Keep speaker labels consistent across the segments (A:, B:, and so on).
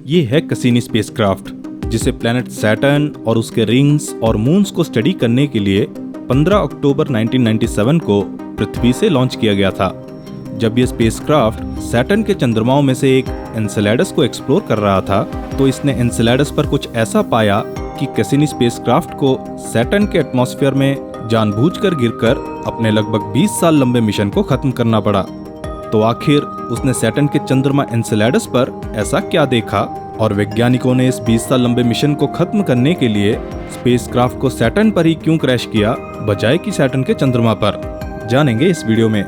A: ये है Cassini spacecraft, जिसे प्लैनेट सैटर्न और उसके रिंग्स और मून्स को स्टडी करने के लिए 15 अक्टूबर 1997 को पृथ्वी से लॉन्च किया गया था। जब ये स्पेसक्राफ्ट सैटर्न के चंद्रमाओं में से एक एनसेलेडस को एक्सप्लोर कर रहा था, तो इसने एनसेलेडस पर कुछ ऐसा पाया कि कैसिनी स्पेसक्राफ्ट को सैटर्न के एटमॉस्फेयर में जानबूझकर गिरकर अपने लगभग 20 साल लंबे मिशन को खत्म करना पड़ा। तो आखिर उसने सैटर्न के चंद्रमा एनसेलेडस पर ऐसा क्या देखा और वैज्ञानिकों ने इस 20 साल लंबे मिशन को खत्म करने के लिए स्पेसक्राफ्ट को सैटर्न पर ही क्यों क्रैश किया बजाय कि सैटर्न के चंद्रमा पर, जानेंगे इस वीडियो में।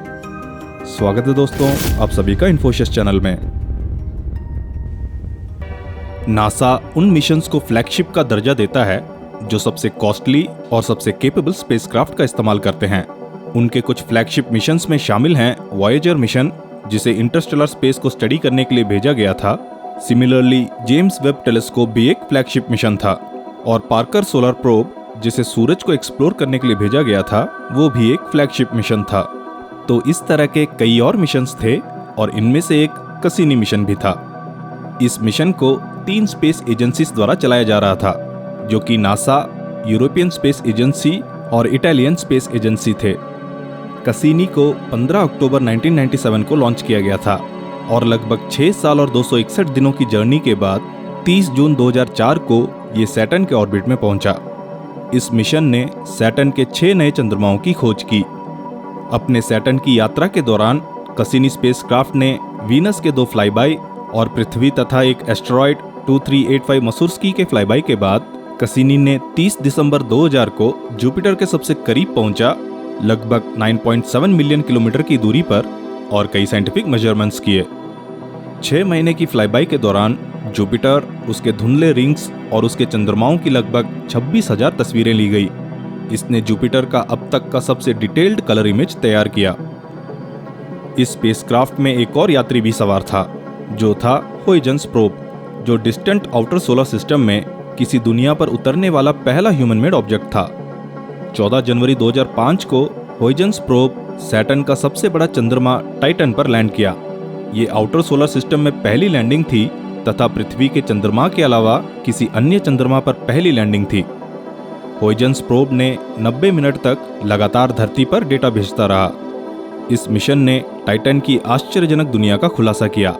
A: स्वागत है दोस्तों आप सभी का इन्फोसिस चैनल में। नासा उन मिशंस को फ्लैगशिप का दर्जा देता है जो सबसे कॉस्टली और सबसे केपेबल स्पेसक्राफ्ट का इस्तेमाल करते हैं। उनके कुछ फ्लैगशिप मिशंस में शामिल हैं वॉयेजर मिशन, जिसे इंटरस्टेलर स्पेस को स्टडी करने के लिए भेजा गया था। सिमिलरली जेम्स वेब टेलीस्कोप भी एक फ्लैगशिप मिशन था, और पार्कर सोलर प्रोब, जिसे सूरज को एक्सप्लोर करने के लिए भेजा गया था, वो भी एक फ्लैगशिप मिशन था। तो इस तरह के कई और मिशंस थे और इनमें से एक कैसिनी मिशन भी था। इस मिशन को 3 स्पेस एजेंसीज द्वारा चलाया जा रहा था, जो कि नासा, यूरोपियन स्पेस एजेंसी और इटालियन स्पेस एजेंसी थे। कैसिनी को 15 अक्टूबर 1997 को लॉन्च किया गया था और लगभग 6 साल और 261 दिनों की जर्नी के बाद 30 जून 2004 को ये सैटर्न के ऑर्बिट में पहुंचा। इस मिशन ने सैटर्न के 6 नए चंद्रमाओं की खोज की। अपने सैटर्न की यात्रा के दौरान कैसिनी स्पेसक्राफ्ट ने वीनस के 2 फ्लाईबाई और पृथ्वी तथा एक एस्टेरॉयड 2385 मसूर्स्की के फ्लाईबाई के बाद कैसिनी ने 30 दिसंबर 2000 को जुपिटर के सबसे करीब पहुंचा, लगभग 9.7 मिलियन किलोमीटर की दूरी पर, और कई साइंटिफिक मेजरमेंट्स किए। 6 महीने की फ्लाईबाई के दौरान जुपिटर, उसके धुंधले रिंग्स और उसके चंद्रमाओं की लगभग 26,000 तस्वीरें ली गई। इसने जुपिटर का अब तक का सबसे डिटेल्ड कलर इमेज तैयार किया। इस स्पेसक्राफ्ट में एक और यात्री भी सवार था, जो था होइजेंस प्रोब, जो डिस्टेंट आउटर सोलर सिस्टम में किसी दुनिया पर उतरने वाला पहला ह्यूमन मेड ऑब्जेक्ट था। 14 जनवरी 2005 को होइजेंस प्रोब सैटर्न का सबसे बड़ा चंद्रमा टाइटन पर लैंड किया। ये आउटर सोलर सिस्टम में पहली लैंडिंग थी तथा पृथ्वी के चंद्रमा के अलावा किसी अन्य चंद्रमा पर पहली लैंडिंग थी। होइजेंस प्रोब ने 90 मिनट तक लगातार धरती पर डेटा भेजता रहा। इस मिशन ने टाइटन की आश्चर्यजनक दुनिया का खुलासा किया।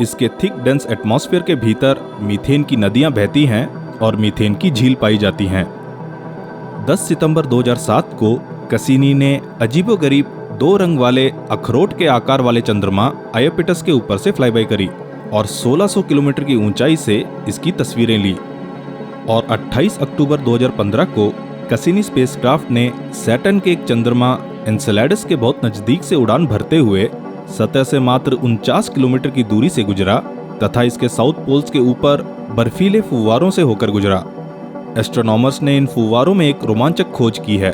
A: इसके थिक डेंस एटमॉस्फेयर के भीतर मीथेन की नदियां बहती हैं और मीथेन की झील पाई जाती हैं। 10 सितंबर 2007 को कैसिनी ने अजीबोगरीब 2 रंग वाले अखरोट के आकार वाले चंद्रमा आयोपिटस के ऊपर से फ्लाईबाई करी और 1600 किलोमीटर की ऊंचाई से इसकी तस्वीरें ली। और 28 अक्टूबर 2015 को कैसिनी स्पेसक्राफ्ट ने सैटर्न के एक चंद्रमा एनसेलेडस के बहुत नजदीक से उड़ान भरते हुए सतह से मात्र 49 किलोमीटर की दूरी से गुजरा तथा इसके साउथ पोल्स के ऊपर बर्फीले फुव्वारों से होकर गुजरा। एस्ट्रोनॉमर्स ने इन फुव्वारों में एक रोमांचक खोज की है।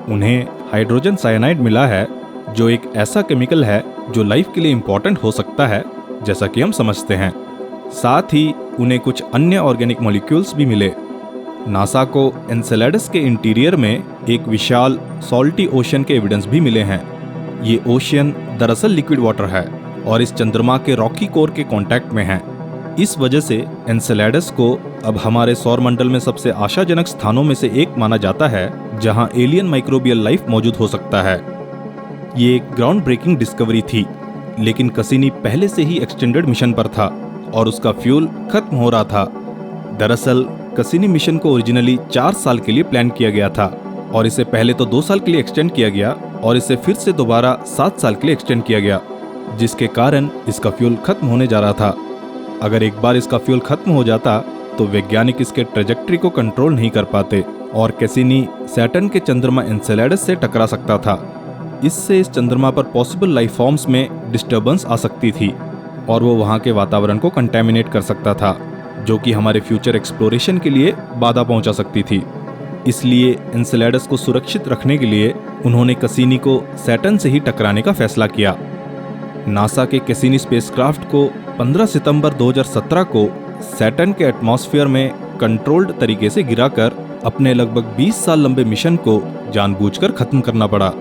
A: उन्हें हाइड्रोजन साइनाइड मिला है, जो एक ऐसा केमिकल है जो लाइफ के लिए इम्पोर्टेंट हो सकता है, जैसा कि हम समझते हैं। साथ ही उन्हें कुछ अन्य ऑर्गेनिक मॉलिक्यूल्स भी मिले। नासा को एनसेलेडस के इंटीरियर में एक विशाल सॉल्टी ओशन के एविडेंस भी मिले हैं। ये ओशियन दरअसल लिक्विड वाटर है और इस चंद्रमा के रॉकी कोर के कांटेक्ट में है। इस वजह से एनसेलेडस को अब हमारे सौर मंडल में सबसे आशाजनक स्थानों में से एक माना जाता है, जहां एलियन माइक्रोबियल लाइफ मौजूद हो सकता है। ये एक ग्राउंड ब्रेकिंग डिस्कवरी थी, लेकिन कैसिनी पहले से ही एक्सटेंडेड मिशन पर था और उसका फ्यूल खत्म हो रहा था। दरअसल कैसिनी मिशन को ओरिजिनली 4 साल के लिए प्लान किया गया था और इसे पहले तो 2 साल के लिए एक्सटेंड किया गया और इसे फिर से दोबारा 7 साल के लिए एक्सटेंड किया गया, जिसके कारण इसका फ्यूल खत्म होने जा रहा था। अगर एक बार इसका फ्यूल खत्म हो जाता तो वैज्ञानिक इसके ट्रेजेक्ट्री को कंट्रोल नहीं कर पाते और कैसिनी सैटर्न के चंद्रमा एनसेलेडस से टकरा सकता था। इससे इस चंद्रमा पर पॉसिबल लाइफ फॉर्म्स में डिस्टर्बेंस आ सकती थी और वो वहाँ के वातावरण को कंटेमिनेट कर सकता था, जो कि हमारे फ्यूचर एक्सप्लोरेशन के लिए बाधा पहुंचा सकती थी। इसलिए एनसेलेडस को सुरक्षित रखने के लिए उन्होंने कैसिनी को सैटर्न से ही टकराने का फैसला किया। नासा के कैसिनी स्पेसक्राफ्ट को 15 सितंबर 2017 को सैटर्न के एटमॉस्फेयर में कंट्रोल्ड तरीके से गिराकर अपने लगभग 20 साल लंबे मिशन को जानबूझकर खत्म करना पड़ा।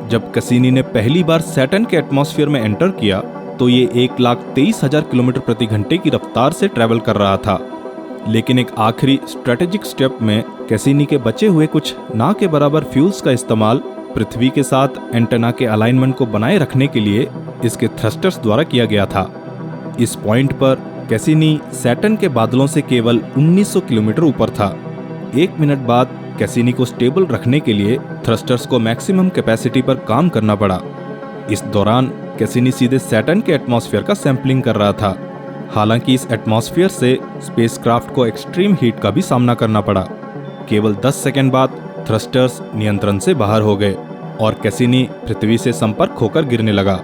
A: जब कैसिनी ने पहली बार सैटर्न के एटमॉस्फेयर में एंटर किया तो ये 1,23,000 किलोमीटर प्रति घंटे की रफ्तार से ट्रैवल कर रहा था। लेकिन एक आखिरी स्ट्रेटेजिक स्टेप में कैसिनी के बचे हुए कुछ ना के बराबर फ्यूल्स का इस्तेमाल पृथ्वी के साथ एंटेना के अलाइनमेंट को बनाए रखने के लिए इसके थ्रस्टर्स द्वारा किया गया था। इस पॉइंट पर कैसिनी सैटर्न के बादलों से केवल 1900 किलोमीटर ऊपर था। 1 मिनट बाद कैसिनी को स्टेबल रखने के लिए थ्रस्टर्स को मैक्सिमम कैपेसिटी पर काम करना पड़ा। इस दौरान कैसिनी सीधे सैटर्न के एटमॉस्फेयर का सैंपलिंग कर रहा था। हालांकि इस एटमॉस्फेयर से स्पेसक्राफ्ट को एक्सट्रीम हीट का भी सामना करना पड़ा। केवल 10 सेकंड बाद थ्रस्टर्स नियंत्रण से बाहर हो गए और कैसिनी पृथ्वी से संपर्क होकर गिरने लगा।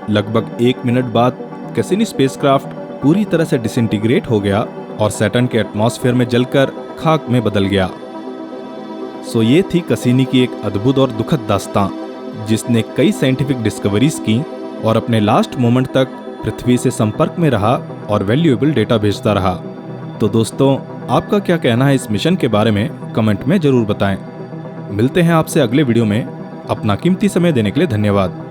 A: लगभग 1 मिनट बाद कैसिनी स्पेसक्राफ्ट पूरी तरह से डिसइंटीग्रेट हो गया और सैटर्न के एटमॉस्फेयर में जलकर खाक में बदल गया। सो ये थी कैसिनी की एक अद्भुत और दुखद दास्तां, जिसने कई साइंटिफिक डिस्कवरीज की और अपने लास्ट मोमेंट तक पृथ्वी से संपर्क में रहा और वैल्यूएबल डेटा भेजता रहा। तो दोस्तों, आपका क्या कहना है इस मिशन के बारे में कमेंट में जरूर बताएं। मिलते हैं आपसे अगले वीडियो में। अपना कीमती समय देने के लिए धन्यवाद।